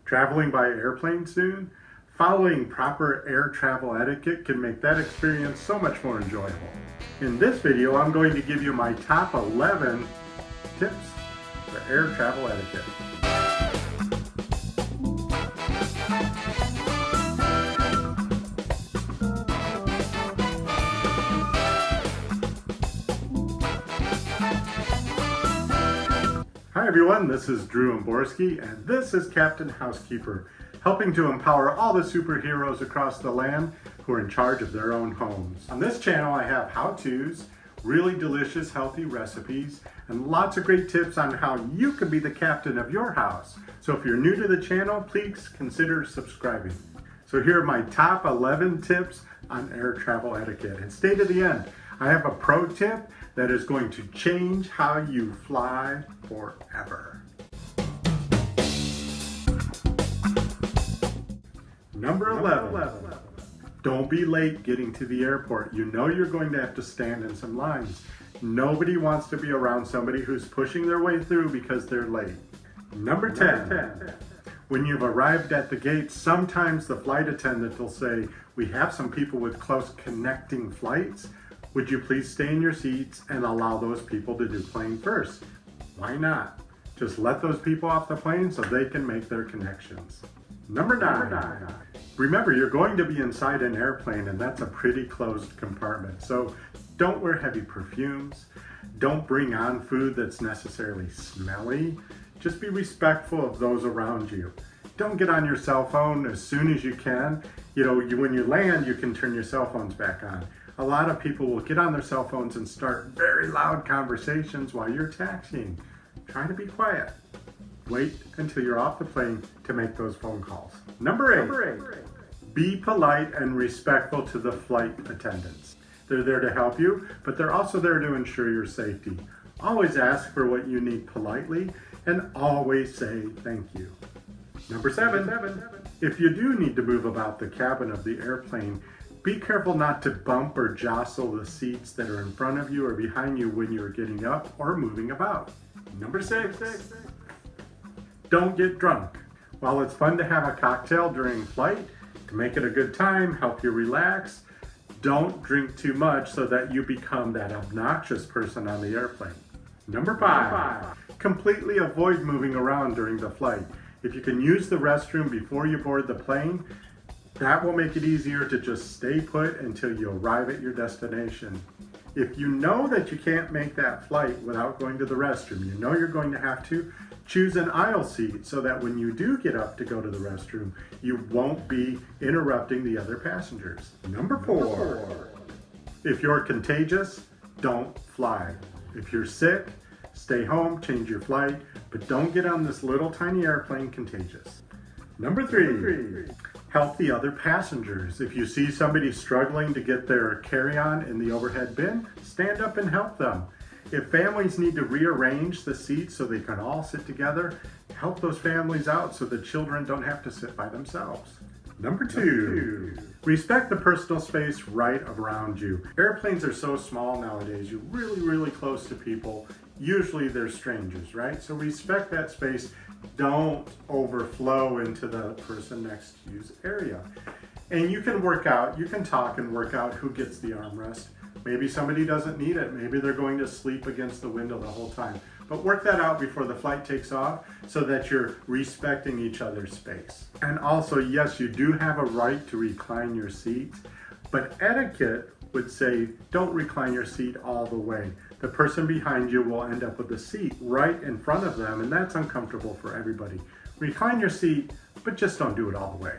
Traveling by airplane soon? Following proper air travel etiquette can make that experience so much more enjoyable. In this video, I'm going to give you my top 11 tips for air travel etiquette. Hi everyone, this is Drew Amborski, and this is Captain Housekeeper, helping to empower all the superheroes across the land who are in charge of their own homes. On this channel I have how-tos, really delicious healthy recipes, and lots of great tips on how you can be the captain of your house. So if you're new to the channel, please consider subscribing. So here are my top 11 tips on air travel etiquette. And stay to the end. I have a pro tip that is going to change how you fly forever. Number 11. Don't be late getting to the airport. You know you're going to have to stand in some lines. Nobody wants to be around somebody who's pushing their way through because they're late. Number 10. When you've arrived at the gate, sometimes the flight attendant will say, "We have some people with close connecting flights. Would you please stay in your seats and allow those people to do plane first?" Why not? Just let those people off the plane so they can make their connections. Number 9. Remember, you're going to be inside an airplane, and that's a pretty closed compartment. So don't wear heavy perfumes. Don't bring on food that's necessarily smelly. Just be respectful of those around you. Don't get on your cell phone as soon as you can. When you land, you can turn your cell phones back on. A lot of people will get on their cell phones and start very loud conversations while you're taxiing. Try to be quiet. Wait until you're off the plane to make those phone calls. Number 8. Be polite and respectful to the flight attendants. They're there to help you, but they're also there to ensure your safety. Always ask for what you need politely and always say thank you. Number 7. If you do need to move about the cabin of the airplane, be careful not to bump or jostle the seats that are in front of you or behind you when you're getting up or moving about. Number 6. Don't get drunk. While it's fun to have a cocktail during flight, to make it a good time, help you relax, don't drink too much so that you become that obnoxious person on the airplane. Number 5. Completely avoid moving around during the flight. If you can use the restroom before you board the plane, that will make it easier to just stay put until you arrive at your destination. If you know that you can't make that flight without going to the restroom, you know you're going to have to, choose an aisle seat so that when you do get up to go to the restroom, you won't be interrupting the other passengers. Number 4. If you're contagious, don't fly. If you're sick, stay home, change your flight, but don't get on this little tiny airplane contagious. Number 3. Help the other passengers. If you see somebody struggling to get their carry-on in the overhead bin, stand up and help them. If families need to rearrange the seats so they can all sit together, help those families out so the children don't have to sit by themselves. Number 2, respect the personal space right around you. Airplanes are so small nowadays, you're really close to people. Usually they're strangers, right? So respect that space. Don't overflow into the person next to you's area. And you can talk and work out who gets the armrest. Maybe somebody doesn't need it. Maybe they're going to sleep against the window the whole time. But work that out before the flight takes off so that you're respecting each other's space. And also, yes, you do have a right to recline your seat, but etiquette would say don't recline your seat all the way. The person behind you will end up with a seat right in front of them, and that's uncomfortable for everybody. Recline your seat, but just don't do it all the way.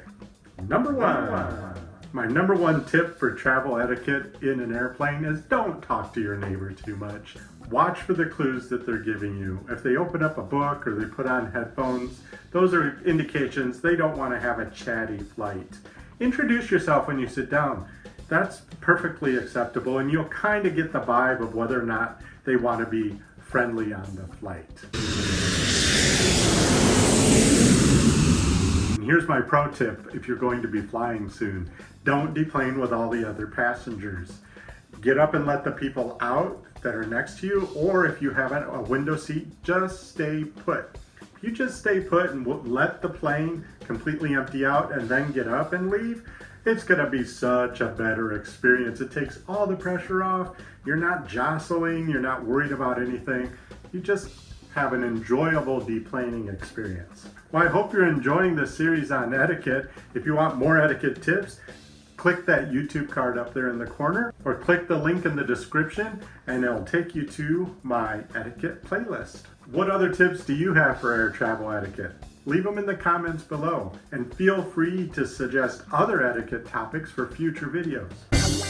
Number 1. My number 1 tip for travel etiquette in an airplane is don't talk to your neighbor too much. Watch for the clues that they're giving you. If they open up a book or they put on headphones, those are indications they don't want to have a chatty flight. Introduce yourself when you sit down. That's perfectly acceptable, and you'll kind of get the vibe of whether or not they want to be friendly on the flight. And here's my pro tip if you're going to be flying soon. Don't deplane with all the other passengers. Get up and let the people out that are next to you, or if you have a window seat, just stay put. If you just stay put and let the plane completely empty out and then get up and leave, it's going to be such a better experience. It takes all the pressure off. You're not jostling. You're not worried about anything. You just have an enjoyable deplaning experience. Well, I hope you're enjoying this series on etiquette. If you want more etiquette tips, click that YouTube card up there in the corner or click the link in the description and it'll take you to my etiquette playlist. What other tips do you have for air travel etiquette? Leave them in the comments below and feel free to suggest other etiquette topics for future videos.